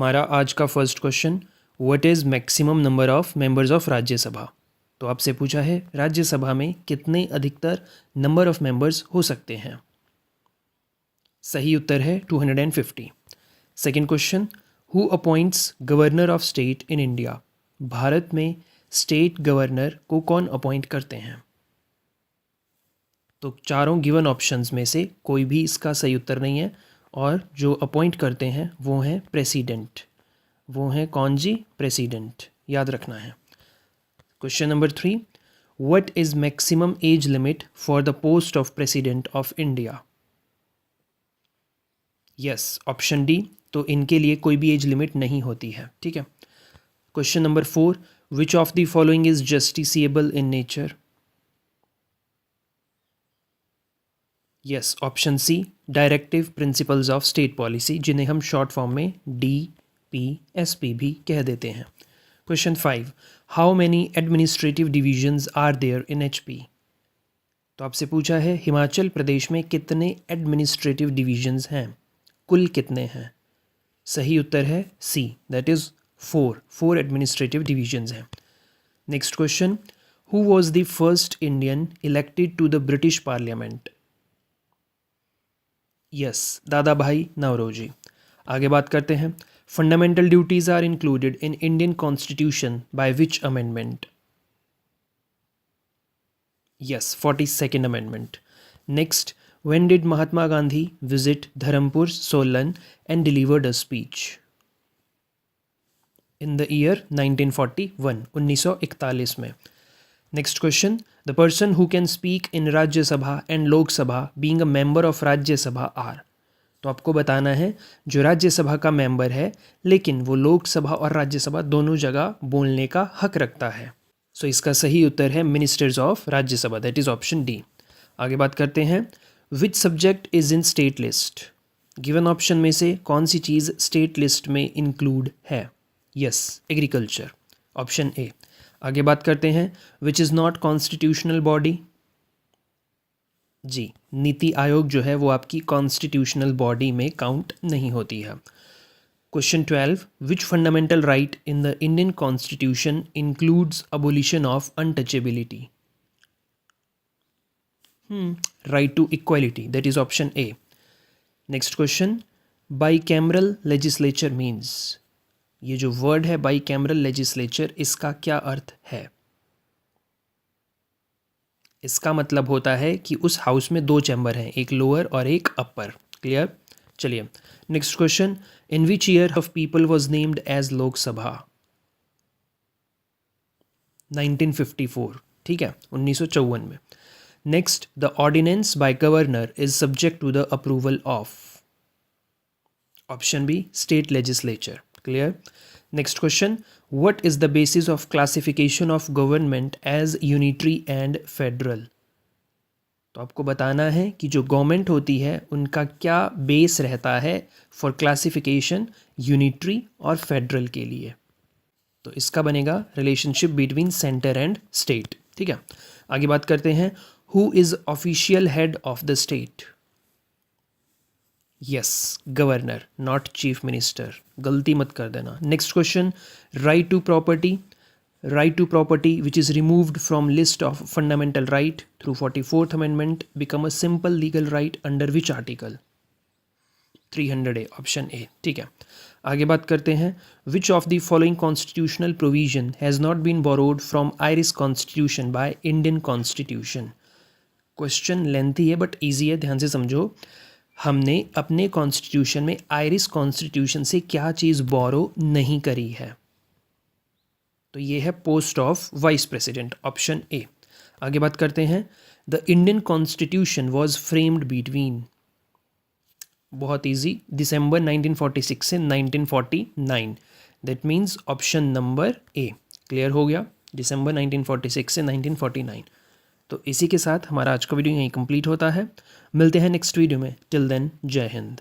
हमारा आज का first question, what is maximum number of members of Rajya Sabha. तो आपसे पूछा है राज्यसभा में कितने अधिकतर नंबर ऑफ मेंबर्स हो सकते हैं। सही उत्तर है 250। Second question, who appoints governor of state in India. Bharat में स्टेट गवर्नर को कौन अपॉइंट करते हैं। तो चारों गिवन ऑप्शंस में से कोई भी इसका सही उत्तर नहीं है, और जो अपॉइंट करते हैं वो हैं प्रेसिडेंट। वो हैं कौन जी? प्रेसिडेंट, याद रखना है। Question number 3, what is maximum age limit for the post of president of India. Yes, option D. तो इनके लिए कोई भी एज लिमिट नहीं होती है, ठीक है। Question number 4, which of the following is justiciable in nature. Yes, option C, directive principles of state policy, जिन्हें हम शॉर्ट फॉर्म में DPSP भी कह देते हैं। Question 5, how many administrative divisions are there in HP। तो आपसे पूछा है हिमाचल प्रदेश में कितने एडमिनिस्ट्रेटिव डिविजन्स हैं, कुल कितने हैं। सही उत्तर है C, that is 4 administrative divisions हैं। Next question, who was the first Indian elected to the British Parliament. Yes, Dadabhai Naoroji. आगे बात करते हैं, fundamental duties are included in Indian constitution by which amendment. Yes, 42nd amendment. Next, when did Mahatma Gandhi visit Dharampur, Solan and delivered a speech. In the year 1941, 1941 में। Next question, the person who can speak in Rajya Sabha and Lok Sabha being a member of Rajya Sabha are. तो आपको बताना है जो राज्यसभा का member है लेकिन वो लोकसभा और राज्यसभा दोनों जगह बोलने का हक रखता है। सो इसका सही उत्तर है ministers of Rajya Sabha, that is option D. आगे बात करते हैं, which subject is in state list. Given option में से कौन सी चीज़ स्टेट लिस्ट में इंक्लूड है। Yes, agriculture, option A. आगे बात करते हैं, which is not constitutional body. जी, नीति आयोग जो है वो आपकी कॉन्स्टिट्यूशनल बॉडी में काउंट नहीं होती है। Question 12, which fundamental right in the Indian constitution includes abolition of untouchability. Right to equality, that is option A. Next question, bicameral legislature means. ये जो वर्ड है बाईकैमरल लेजिस्लेचर, इसका क्या अर्थ है। इसका मतलब होता है कि उस हाउस में 2 चैम्बर हैं, एक लोअर और एक अपर। क्लियर? चलिए next question, in which year of people was named as Lok Sabha. 1954, ठीक है, 1954 में। Next, the ordinance by governor is subject to the approval of. Option B, state legislature. Clear? Next question, what is the basis of classification of government as unitary and federal। तो आपको बताना है कि जो government होती है उनका क्या बेस रहता है फॉर क्लासिफिकेशन यूनिटरी और फेडरल के लिए। तो इसका बनेगा relationship between centre and state, ठीक है। आगे बात करते हैं, who is official head of the state. Yes, governor, not chief minister, गलती मत कर देना। Next question, right to property. Right to property which is removed from list of fundamental right through 44th amendment become a simple legal right under which article. 300A, option A, ठीक है। आगे बात करते हैं, which of the following constitutional provision has not been borrowed from Irish constitution by Indian constitution. Question lengthy है but easy है, ध्यान से समझो। हमने अपने कॉन्स्टिट्यूशन में आयरिश कॉन्स्टिट्यूशन से क्या चीज़ बोरो नहीं करी है। तो ये है post of vice president, option A. आगे बात करते हैं, the Indian constitution was framed between. बहुत इजी, दिसंबर 1946 से 1949, that means option number A. Clear हो गया, दिसंबर 1946 से 1949। तो इसी के साथ हमारा आज का वीडियो यहीं कंप्लीट होता है। मिलते हैं नेक्स्ट वीडियो में। टिल देन, जय हिंद।